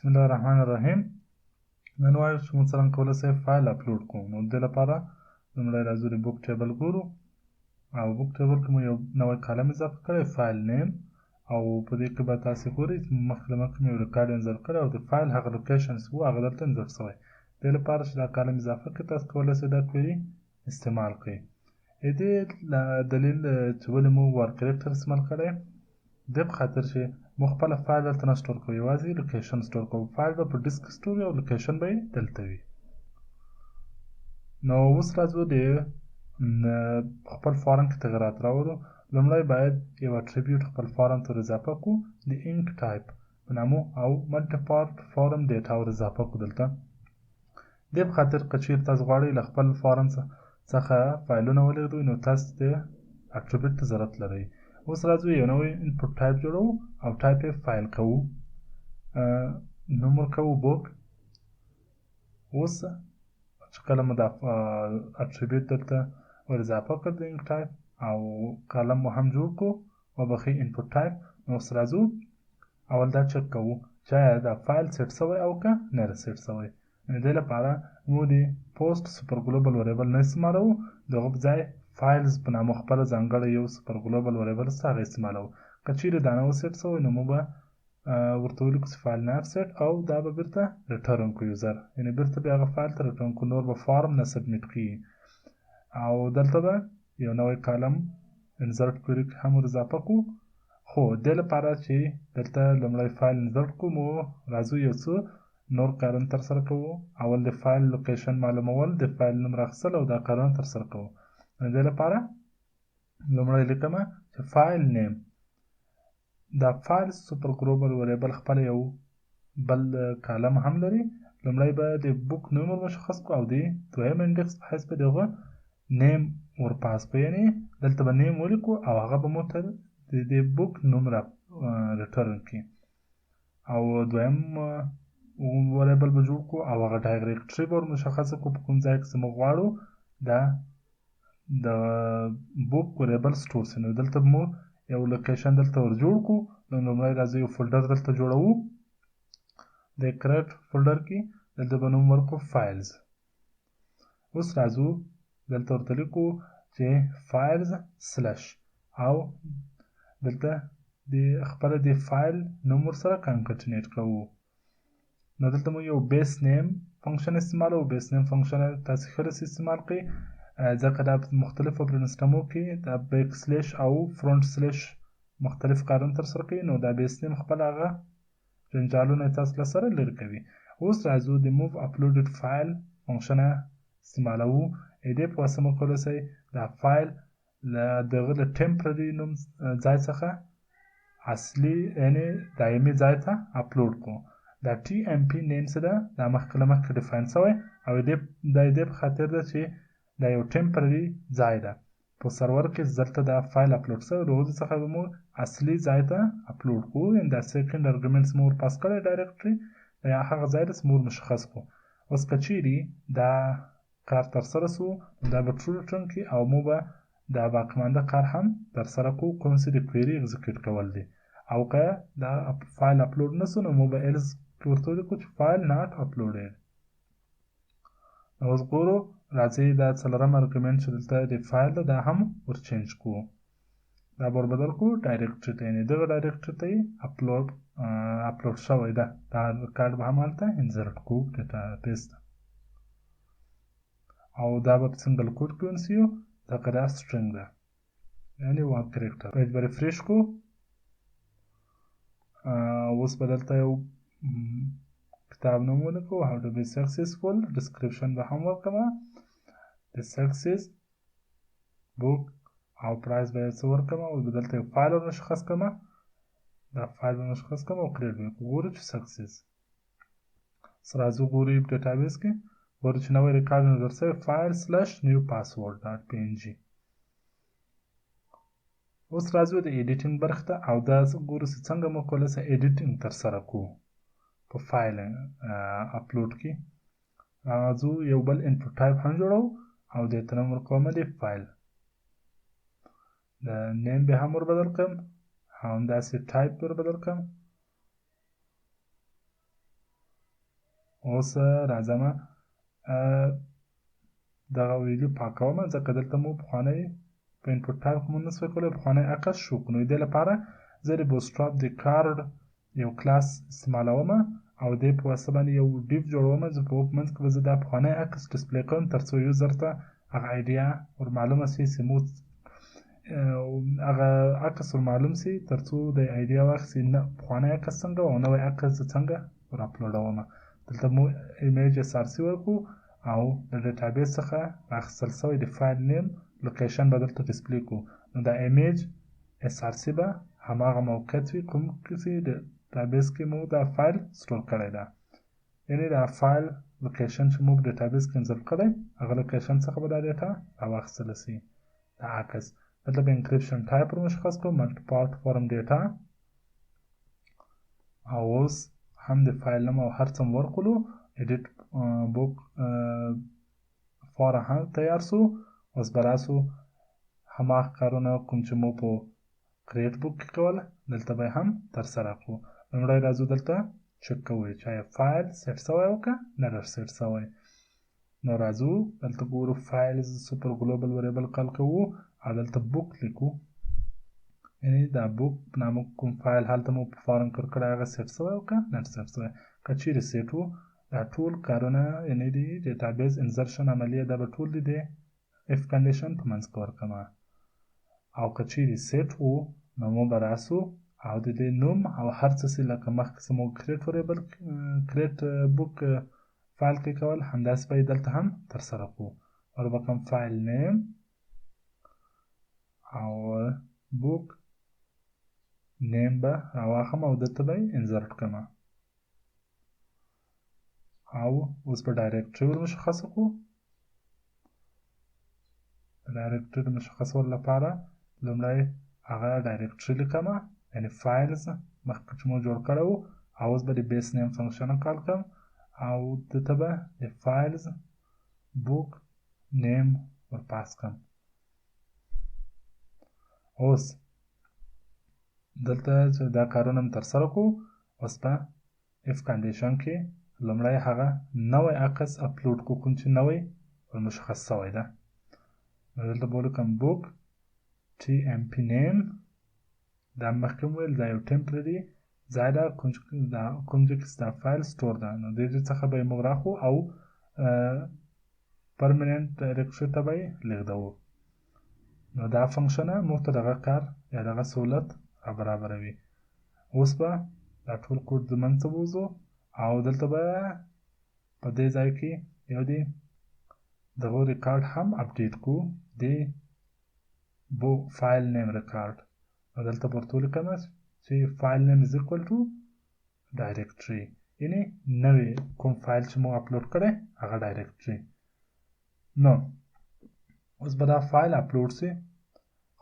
بسم الله الرحمن الرحیم. نن وایو چې موږ څرنګه کولی شو فایل اپلوډ کړو. نو د دې لپاره لومړی راځو د بوک ټیبل ګورو او بوک ټیبل کې مو یو نوی کالم اضافه کړی فایل نیم او په دې کې به تاسې ګورئ مخکې له مخکې مې یو ریکارډ انزرټ کړی او د فایل هغه لوکیشن چې و هغه دلته انزرټ شوی. دې لپاره چې دا کالم اضافه کړئ تاسو کولی شئ دا کویري استعمال کړئ. د دې دلیل چې ولې موږ وار کرکټر استعمال کړی دې په خاطر چې موږ خپله فایل دلته نه سټور کوو، یوازې لوکیشن سټور کوو. فایل به په ډیسک سټور وي او لوکیشن به یې دلته وي. نو اوس راځو د خپل فارم کې تغیرات راوړو. لومړی باید یو اټریبیوټ خپل فارم ته اضافه کړو د انک ټایپ په نامو او ملټي پارټ فارم ډیټا ور اضافه کړو دلته. دې په خاطر که چیرې تاسو غواړئ له خپل فارم څخه فایلونه ولېږدوئ نو تاسو د اټریبیوټ ته ضرورت لرئ. اوس راځو یو نوی انپوټ ټایپ جوړو او ټایپ یې فایل کوو. نوم ورکوو بوک. اوس چې کله مو دا اټریبیوټ دلته ور اضافه کړ د انک ټایپ او کالم مو هم جوړ کړو وبخښئ انپوټ ټایپ. نو اوس راځو اول دا چک کوو چې آیا دا فایل سیټ شوی او که نه ده سیټ شوی. د دې لپاره موږ د پوسټ سوپر ګلوبل وریبل نه استعمالوو، د هغه په ځای فایلز په نامه خپله ځانګړی یو سوپر ګلوبل وریبل شته هغه استعمالوو. که چیرې دا نه و سیټ شوی نو موږ به ورته ولیکو چې فایل ناټ سیټ او دا به بیرته ریټرن کړو یوزر، یعنې بیرته بیا هغه فایل ته ریټرن کړو، نور به فارم نه سبمیټ کیږي. او دلته به یو نوی کالم انزرټ کویري هم ور اضافه کړو. خو دې لپاره چې دلته لومړی فایل انزرټ کړو مو راځو یو څه نور کارونه ترسره کوو. اول د فایل لوکیشن معلومول، د فایل نوم راخیستل او دا کارونه ترسره کوو. د دې لپاره لومړی لیکمه چې فایل نیم. دا فایل سوپر ګلوبل وریبل خپل یو بل کالم هم لري. لومړی به د بوک نوم ور مشخص کړو او د دویم انډکس په حیث به د هغه نیم ور پاس کړو، یعنې دلته به نیم ولیکو او هغه به مو ته د بوک نوم را ریټرن کړي. او دویم وریبل به جوړ کړو او هغه ډایرکټري به ور مشخصه کړو په کوم ځای کې چې موږ غواړو دا د بوک وریبل سټور شي. نو دلته به مو یو لوکیشن دلته ور جوړ کړو. نو لومړی راځو یو فولډر دلته جوړوو د کریټ فولډر کې، دلته به نوم ورکړو فایلز. اوس راځو دلته ورته لیکو چې فایلز سلش او دلته د خپله د فایل نوم ورسره کانکټینیټ کوو. نو دلته مو یو بیس نیم فنکشن استعمالوو. بیس نیم فنکشن تاسې ښه رسې استعمال کړئ ځکه دا په مختلفو اپرینګ سیسټمو کې دا بیک سلیش او فرونټ سلیش مختلف کارونه ترسره کوي. نو دا بیس نیم خپل هغه جنجالونه یې تاسو له سره لرې کوي. اوس راځو د موو اپلوډډ فایل فنکشن استعمالوو. دې په واسطه موږ کولی شئ دا فایل له دغه له ټمپرري نوم ځای څخه اصلي یعنې دایمي ځای ته اپلوډ کړو. دا ټي ام پي نیم څه ده دا مخکې له مخکې ډیفاین شوی او دا دې په خاطر ده چې دا یو ټمپرري ځای ده په سرور کې. دلته دا فایل اپلوډ شوی د هغې څخه به مو اصلي ځای ته اپلوډ کړو، یعنې دا سیکنډ ارګومنټس مو ور پاس کړی ډایرکټري یا هغه ځای ده چې مو ور مشخص کړو. اوس که چیرې دا کار ترسره شو دا به ټرو ریټرن کړي او مو به دا باقیمانده کار هم ترسره کړو کوم چې د کویري اکزیکیوټ کول دي. او که دا فایل اپلوډ نه شو نو مو به ایلز ورته ولیکو چې فایل ناټ اپلوډډ. اوس ګورو راځئ دا څلورم ارګومنټ چې دلته د فایل ده دا هم ور چینج کړو. دا به ور بدل کړو ډایرکټري ته، یعنې دغه ډایرکټري ته یې اپلوډ شوی ده. دا ریکارډ به هم هلته انزرټ کړو ډیټابیس ته او دا به په سنګل کوټ کې ونیسو ځکه دا سټرینګ ده یعنې وان کرکټر. پیج به ریفریش کړو. اوس به دلته یو کتاب نوم ولیکو how to be successful. ډسکریپشن به هم ورکړم د سکسیس بوک او پرایس به یې څه ورکړم او دلته یو فایل ور مشخص کړم. دا فایل به مشخص کړم او کریټ به ګورو چې سکسیس. راځو ګورو په ډیټابیس کې ګورو چې نوی ریکارډ انزرټ شوی فایل سلش نیو پاسورډ ډاټ پي ان جي. اوس راځو د ایډیټینګ برخې ته او دا ګورو چې څنګه موږ کولی شو ایډیټینګ ترسره کړو په فایل اپلوډ کې. راځو یو بل انپوټ ټایپ هم جوړو او دې ته نوم ورکوم د فایل. د نیم به هم ور بدل کړم همداسې ټایپ ور بدل کړم اوس راځم دغه ویډیو پاکوم ځکه دلته مو پخوانی په انپوټ ټایپ کې مو نسوی کولی پخوانی عکس شو کړو. نو دې لپاره زه د بوتستراب د کارډ یو کلاس استعمالوم او دې په واسطه باندې یو ډیف جوړوم چې په منځ کې به زه دا پخوانی عکس ډسپلی کوم تر څو یوزر ته هغه ایډیا ور معلومه سي چې موږ هغه عکس ور معلوم سي تر څو د ایډیا واخلي نه پخوانی عکس څنګه او نوی عکس زه څنګه ور اپلوډوم. دلته مو ایمیج SRC ورکړو او د ډیټابیس څخه راخیستل شوی د فایل نیم لوکیشن به دلته ډسپلی کړو. نو دا ایمیج SRC به هماغه موقعیت وي کوم چې د ډیټابیس کې مو دا فایل سټور کړی ده، یعنې دا فایل لوکیشن چې موږ ډیټابیس کې انزل کړی هغه لوکیشن څخه به دا ډیټا راواخیستلی سي. دا عکس دلته به انکریپشن ټایپ ور مشخص کړو ملټي پارټ فورم ډیټا او اوس هم د فایل نوم او هر څه مو ورکړلو. ایډیټ بوک فاره هم تیار سو. اوس به راسو هماغه کارونه کوم چې مو په کریټ بوک کې کول دلته به هم ترسره کړو. لومړی راځو دلته چک کوو چې آیا فایل سیټ سوی او که نه در سیټ سوی. نو راځو دلته ګورو فایلز سوپر ګلوبل وریبل کال کوو او دلته بوک لیکو، یعنې دا بوک نامه کوم فایل هلته مو په فارم کړ کړی هغه سیټ سوی او که نه سیټ سوی. که چیرې سیټ و دا ټول کارونه یعنې د ډیټابیس انزرشن عملیه دا به ټول د اف کنډیشن په منځ کې ورکړمه. او که چیرې سیټ و نو مو به راسو او د دې نوم او هر څه چې لکه مخکې چې مو کریټ وریبل کریټ بوک فایل کې کول همداسې به یې دلته هم ترسره کړو. ور به کړم فایل نیم او بوک نیم به راواخلم او دلته به یې انزرټ کړم او اوس به ډایرکټري ور مشخصه کړو. ډایرکټري د مشخصولو لپاره لومړی هغه ډایرکټري لیکم یعنې فایلز مخکې چې مو جوړ کړی و او اوس به د بیس نیم فنکشن کال کړم او دلته به د فایلز بوک نیم ور پاس کړم. اوس دلته چې دا کارونه م ترسره کړو اوس به اف کنډیشن کې لومړی هغه نوی عکس اپلوډ کړو کوم چې نوی ور مشخص سوی ده. نو دلته به ولیکم بوک TMP نیم دا مخکې مو ویل دا یو ټمپرري ځای ده کوم ځای کې چې دا فایل سټور ده. نو دې ځای څخه به یې موږ راخلو او پرمننټ ډایرکټري ته به یې لېږدوو. نو دا فنکشنه موږ ته دغه کار یا دغه سهولت رابرابروي. اوس به دا ټول کوډ د منځ ته ووځو او دلته به په دې ځای کې یو د دغه ریکارډ هم اپډیټ کړو د بو فایل نیم ریکارډ. نو دلته به ورته ولیکم چې فایل نیم از ایکوال ټو ډایرکټري، یعنې نوی کوم فایل چې مو اپلوډ کړی هغه ډایرکټري. نو اوس به دا فایل اپلوډ سي،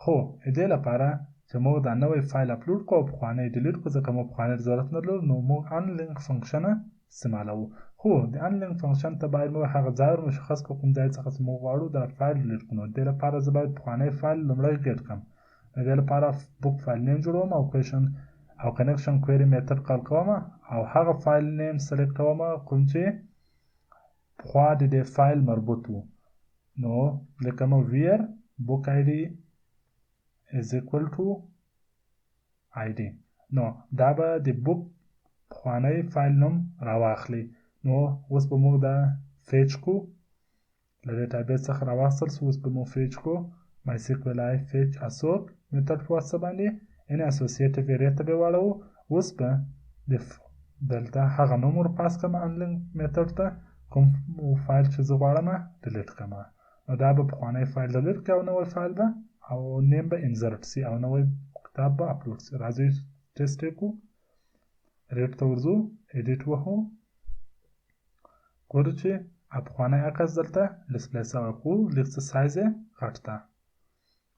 خو دې لپاره چې موږ دا نوی فایل اپلوډ کړو او پخوانی ډیلیټ کړو ځکه موږ پخوانی ضرورت نه لرو نو موږ انلینک فنکشن استعمالوو. خو د انلینک فنکشن ته باید موږ هغه ځای ور مشخص کړو کوم ځای څخه چې موږ غواړو دا فایل ډیلیټ کړو. دې لپاره زه باید پخوانی فایل لومړی ریډ کړم. د دې لپاره بوک فایل نیم جوړوم او کویشن او کنیکشن کویري میتھډ کال کوم او هغه فایل نیم سلیکټ کوم کوم چې پخوا د دې فایل مربوط و. نو لیکم ویر book id is equal to id. نو دا به د بوک پخوانی فایل نوم راواخلي. نو اوس به موږ دا فیچ کو له ډیټابیس څخه راواخیستل سو. اوس به مو فیچ کو MySQLi fetch assoc میتھډ په واسطه باندې یعنې اسوسییټیو ایریا ته به یې واړوو. اوس به دلته هغه نوم ور پاس کړم انلینک میتھډ ته کوم فایل چې زه غواړم ډیلیټ کړم. نو دا به پخوانی فایل ډیلیټ کړي او نوی فایل به او نیم به انزرټ سي او نوی کتاب به اپلوډ سي. راځئ ټیسټ یې کړو. ریټ ته ورځو ایډیټ وهو ګورو چې پخوانی عکس دلته ډسپلی سوی خو لږ څه سایز یې غټ ده.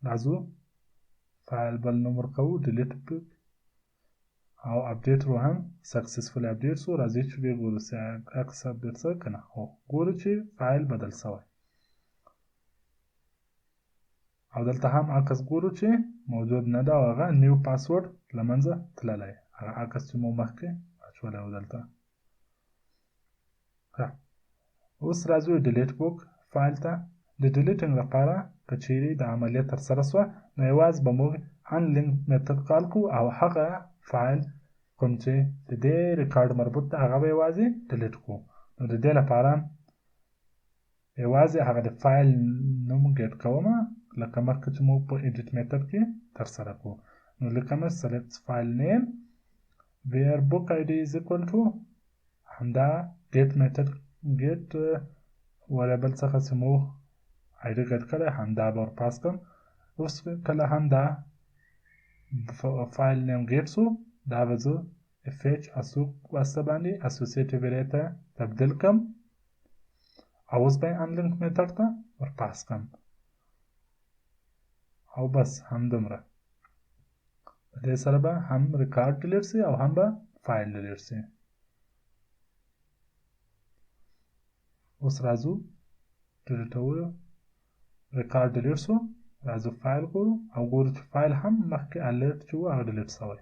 راځو فایل بل نوم ورکوو ډیلیټ پک او اپډیټ رو هم سکسسفولي اپډیټ سو. راځئ چې ویې ګورو چې عکس اپډیټ سوی که نه. هو ګورو چې فایل بدل سوی او دلته هم عکس ګورو چې موجود نه ده او هغه نیو پاسورډ له منځه تللی. هغه عکس چې مو مخکې اچولی و دلته. اوس راځو ډیلیټ بوک فایل ته. د ډیلیټینګ لپاره که چیرې د عملیه ترسره شوه نو یوازې به موږ انلینک میتود کال کوو او هغه فایل کوم چې د دې ریکارډ مربوط ده هغه به یوازې ډیلیټ کوو. نو د دې لپاره یوازې هغه د فایل نوم ګیټ کومه لکه مخکې چې موږ په ایډیټ میتود کې ترسره کوو. نو لیکمه select file name where book id is equal to همدا get method get variable څخه چې موږ id ګټ کړی همدا به ور پاس کړم. اوس کله هم دا فایل نیم ګیټ شو دا به زه fh اسوق واسطه باندې associative array ته تبدیل کړم او اوس به انلینک میتود ته ور پاس کړم او بس همدومره. په دې سره به هم ریکارډ ډیلیټ شي او هم به فایل ډیلیټ شي. اوس راځو ډیلیټولو ریکارډ ډیلیټ شو راځو فایل ګورو او ګورو چې فایل هم مخکې الرټ چې و هغه ډیلیټ شوی.